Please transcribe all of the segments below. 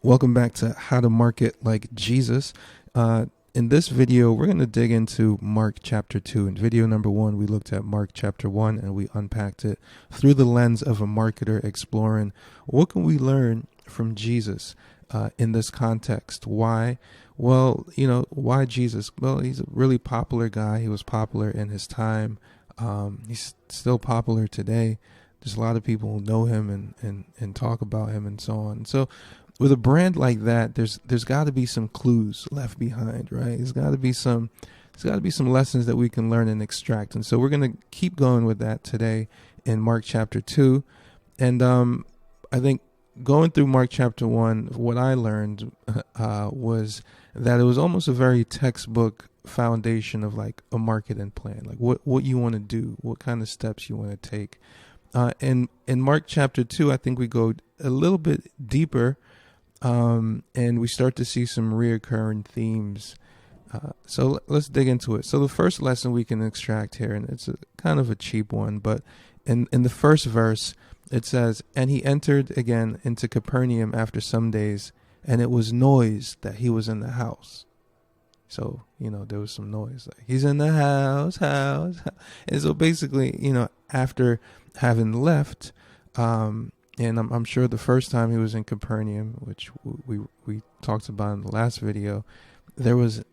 Welcome back to How to Market Like Jesus. In this video, we're going to dig into Mark chapter 2. In video number 1, we looked at Mark chapter 1 and we unpacked it through the lens of a marketer exploring what can we learn from Jesus in this context. Why? Well, why Jesus? Well, he's a really popular guy. He was popular in his time. He's still popular today. There's a lot of people who know him and talk about him and so on. So with a brand like that, there's got to be some clues left behind, right? There's got to be some lessons that we can learn and extract. And so we're going to keep going with that today in Mark chapter 2. And I think going through Mark chapter 1, what I learned was that it was almost a very textbook foundation of like a marketing plan, like what you want to do, what kind of steps you want to take. And in Mark chapter 2, I think we go a little bit deeper, and we start to see some reoccurring themes. So let's dig into it. So the first lesson we can extract here, and it's kind of a cheap one, but in the first verse, it says, "And he entered again into Capernaum after some days, and it was noise that he was in the house." So, there was some noise, like he's in the house. And so basically, after having left, and I'm sure the first time he was in Capernaum, which we talked about in the last video, there was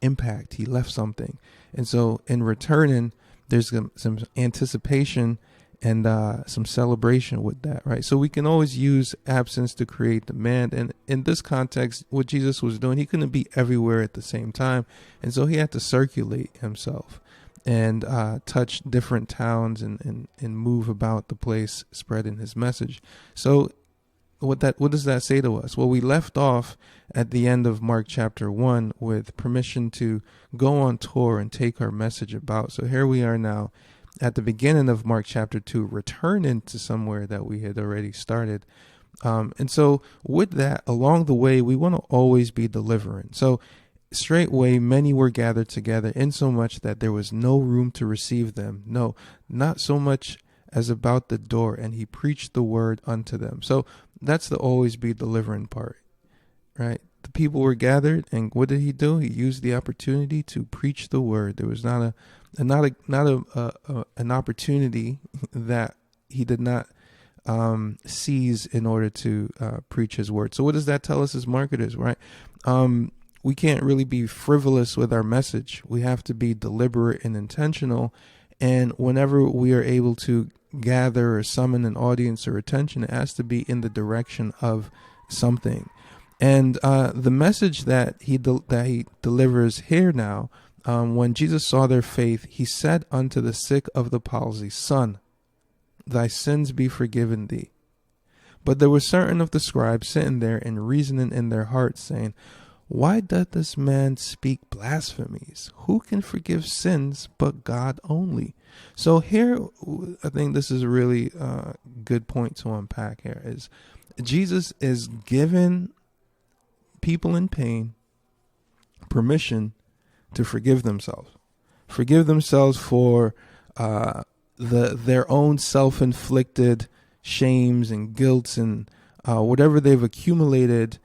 impact. He left something. And so in returning, there's some anticipation and some celebration with that, right? So we can always use absence to create demand. And in this context, what Jesus was doing, he couldn't be everywhere at the same time. And so he had to circulate himself and touch different towns and move about the place, spreading his message. So what does that say to us? Well, we left off at the end of Mark chapter 1 with permission to go on tour and take our message about. So here we are now at the beginning of Mark chapter 2, returning to somewhere that we had already started. And so with that, along the way, we want to always be delivering. So straightway, many were gathered together, insomuch that there was no room to receive them. No, not so much as about the door, and he preached the word unto them. So that's the always be delivering part, right? The people were gathered, and what did he do? He used the opportunity to preach the word. There was not an opportunity that he did not seize in order to preach his word. So what does that tell us as marketers, right? We can't really be frivolous with our message. We have to be deliberate and intentional. And whenever we are able to gather or summon an audience or attention, it has to be in the direction of something. And the message that he delivers here now, when Jesus saw their faith, he said unto the sick of the palsy, "Son, thy sins be forgiven thee." But there were certain of the scribes sitting there and reasoning in their hearts, saying, "Why doth this man speak blasphemies? Who can forgive sins but God only?" So here, I think this is a really good point to unpack here, is Jesus is giving people in pain permission to forgive themselves for their own self-inflicted shames and guilts and whatever they've accumulated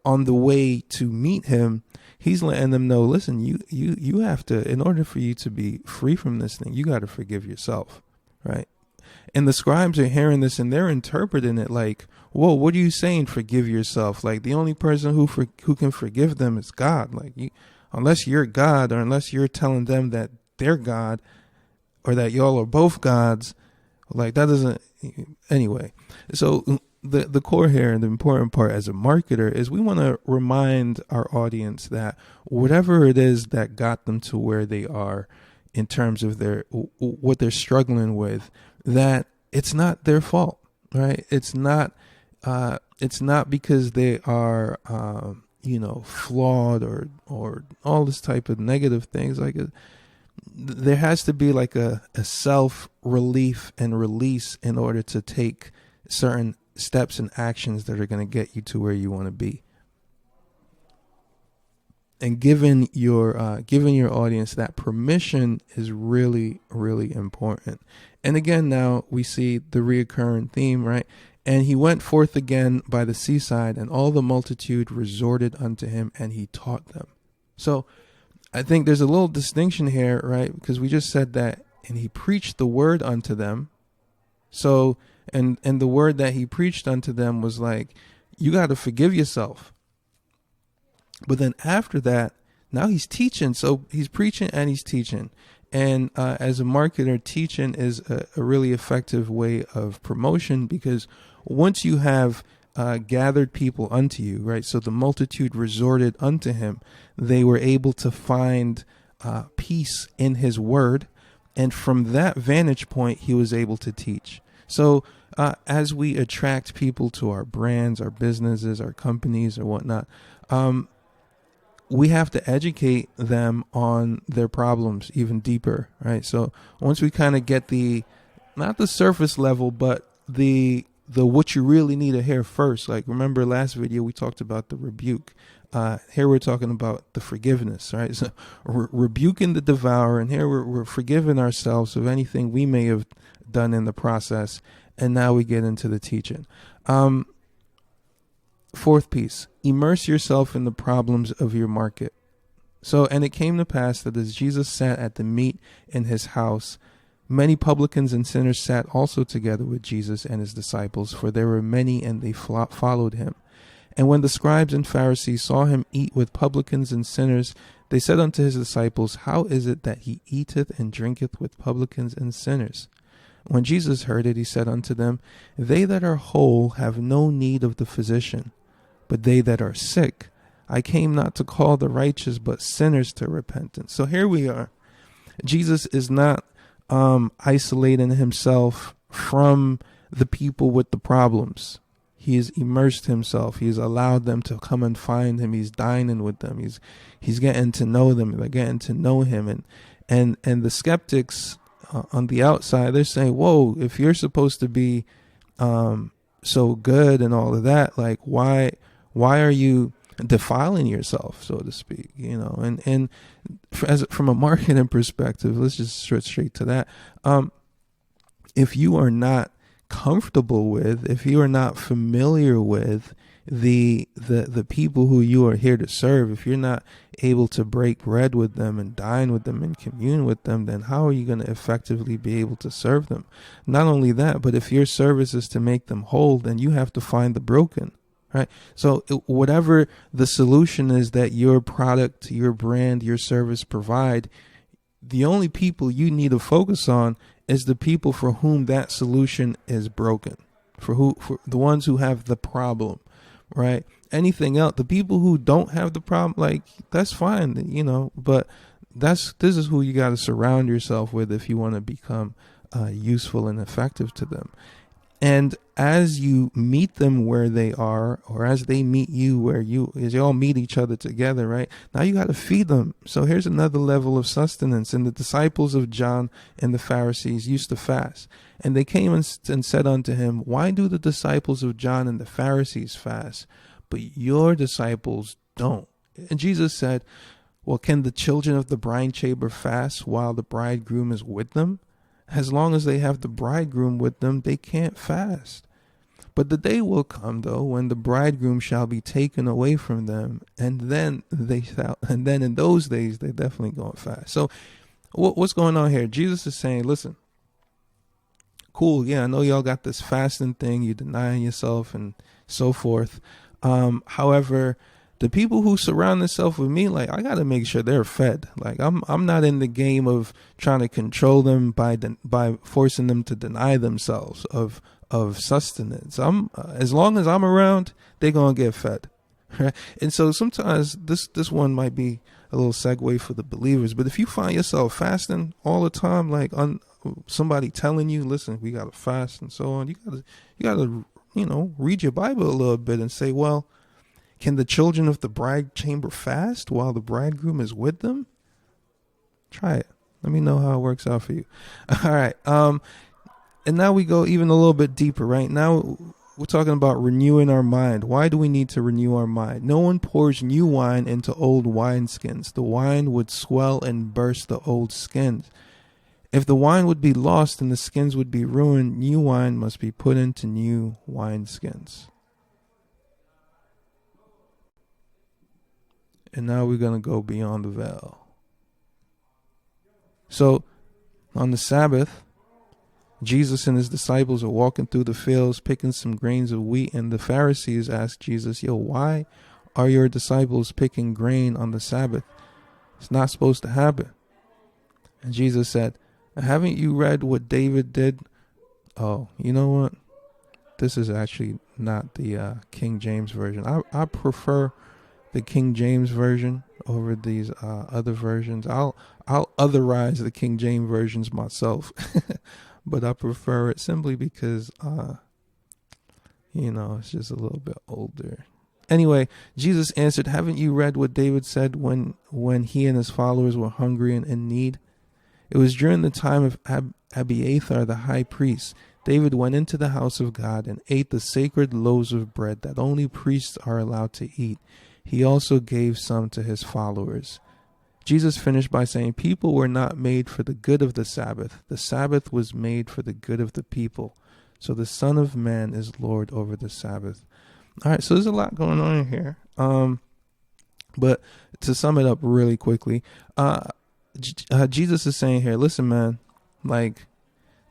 on the way to meet him. He's letting them know, listen, you have to, in order for you to be free from this thing, you got to forgive yourself, right? And the scribes are hearing this and they're interpreting it like, whoa, what are you saying? Forgive yourself. Like the only person who can forgive them is God. Like unless you're God, or unless you're telling them that they're God, or that y'all are both gods, like that doesn't, anyway. So the core here and the important part as a marketer is we want to remind our audience that whatever it is that got them to where they are in terms of what they're struggling with, that it's not their fault, right? It's not because they are, flawed or all this type of negative things. Like there has to be like a self-relief and release in order to take certain steps and actions that are going to get you to where you want to be. And giving your audience that permission is really, really important. And again, now we see the reoccurring theme, right? And he went forth again by the seaside, and all the multitude resorted unto him, and he taught them. So I think there's a little distinction here, right? Because we just said that, and he preached the word unto them. So, and the word that he preached unto them was like, you got to forgive yourself. But then after that, now he's teaching. So he's preaching and he's teaching. And as a marketer, teaching is a really effective way of promotion, because once you have gathered people unto you, right? So the multitude resorted unto him. They were able to find peace in his word. And from that vantage point, he was able to teach. So as we attract people to our brands, our businesses, our companies or whatnot, we have to educate them on their problems even deeper, right? So once we kind of get not the surface level, but the what you really need to hear first. Like, remember last video we talked about the rebuke. Here we're talking about the forgiveness, right? So we're rebuking the devourer, and here we're forgiving ourselves of anything we may have done in the process. And now we get into the teaching. Fourth piece, immerse yourself in the problems of your market. So, and it came to pass that as Jesus sat at the meat in his house, many publicans and sinners sat also together with Jesus and his disciples, for there were many, and they followed him. And when the scribes and Pharisees saw him eat with publicans and sinners, they said unto his disciples, how is it that he eateth and drinketh with publicans and sinners? When Jesus heard it, he said unto them, they that are whole have no need of the physician, but they that are sick. I came not to call the righteous, but sinners to repentance. So here we are. Jesus is not isolating himself from the people with the problems. He has immersed himself. He's allowed them to come and find him. He's dining with them. He's getting to know them. They're getting to know him. And the skeptics on the outside, they're saying, whoa, if you're supposed to be so good and all of that, like why are you defiling yourself, so to speak, you know? And from a marketing perspective, let's just straight to that. If you are not comfortable with, if you are not familiar with the people who you are here to serve, if you're not able to break bread with them and dine with them and commune with them, then how are you going to effectively be able to serve them? Not only that, but if your service is to make them whole, then you have to find the broken, right? So whatever the solution is that your product, your brand, your service provide, the only people you need to focus on is the people for whom that solution is broken, for the ones who have the problem, right? Anything else, the people who don't have the problem, like, that's fine, you know, but this is who you got to surround yourself with if you want to become useful and effective to them. And as you meet them where they are, or as they meet you as you all meet each other together, right? Now you got to feed them. So here's another level of sustenance. And the disciples of John and the Pharisees used to fast. And they came and said unto him, why do the disciples of John and the Pharisees fast, but your disciples don't? And Jesus said, well, can the children of the bride chamber fast while the bridegroom is with them? As long as they have the bridegroom with them, they can't fast. But the day will come, though, when the bridegroom shall be taken away from them, and then in those days they definitely go and fast. So, what's going on here? Jesus is saying, listen, cool, yeah, I know y'all got this fasting thing, you're denying yourself and so forth. However, the people who surround themselves with me, like, I got to make sure they're fed. Like, I'm not in the game of trying to control them by forcing them to deny themselves of sustenance. As long as I'm around, they're going to get fed. Right? And so sometimes this one might be a little segue for the believers, but if you find yourself fasting all the time, like somebody telling you, listen, we got to fast and so on, you got to, read your Bible a little bit and say, well, can the children of the bride chamber fast while the bridegroom is with them? Try it. Let me know how it works out for you. All right. And now we go even a little bit deeper, right? Now we're talking about renewing our mind. Why do we need to renew our mind? No one pours new wine into old wineskins. The wine would swell and burst the old skins. If the wine would be lost and the skins would be ruined, new wine must be put into new wineskins. And now we're going to go beyond the veil. So, on the Sabbath, Jesus and his disciples are walking through the fields, picking some grains of wheat, and the Pharisees ask Jesus, why are your disciples picking grain on the Sabbath? It's not supposed to happen. And Jesus said, haven't you read what David did? Oh, you know what? This is actually not the King James Version. I prefer the King James Version over these other versions. I'll otherize the King James versions myself, but I prefer it simply because it's just a little bit older. Anyway, Jesus answered, haven't you read what David said when he and his followers were hungry and in need? It was during the time of Abiathar the high priest. David went into the house of God and ate the sacred loaves of bread that only priests are allowed to eat. He also gave some to his followers. Jesus finished by saying, people were not made for the good of the Sabbath. The Sabbath was made for the good of the people. So the Son of Man is Lord over the Sabbath. All right, so there's a lot going on here. But to sum it up really quickly, Jesus is saying here, listen, man, like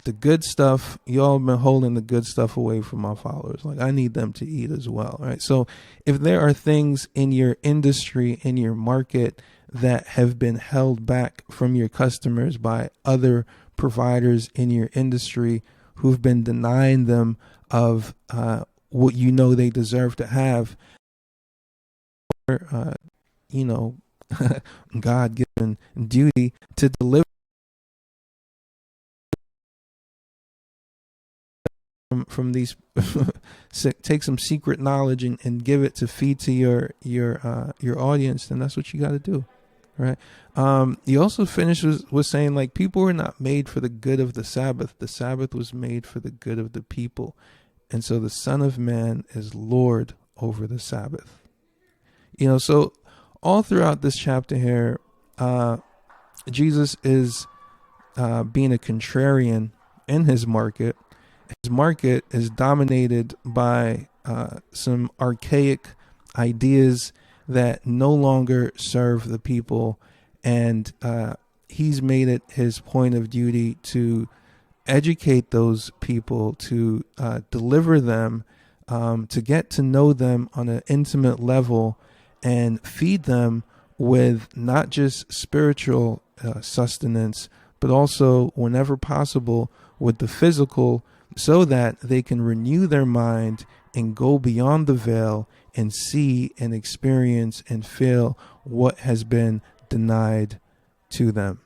the good stuff, y'all have been holding the good stuff away from my followers. Like I need them to eat as well, right? So if there are things in your industry, in your market that have been held back from your customers by other providers in your industry who've been denying them of what they deserve to have, God-given duty to deliver from these take some secret knowledge and give it to feed to your audience, then that's what you got to do, right? He also finished was saying, like, people were not made for the good of the Sabbath. The Sabbath was made for the good of the people. And so the Son of Man is Lord over the Sabbath. So all throughout this chapter here, Jesus is being a contrarian in his market. His market is dominated by some archaic ideas that no longer serve the people, and he's made it his point of duty to educate those people, to deliver them, to get to know them on an intimate level, and feed them with not just spiritual sustenance, but also, whenever possible, with the physical, so that they can renew their mind and go beyond the veil and see and experience and feel what has been denied to them.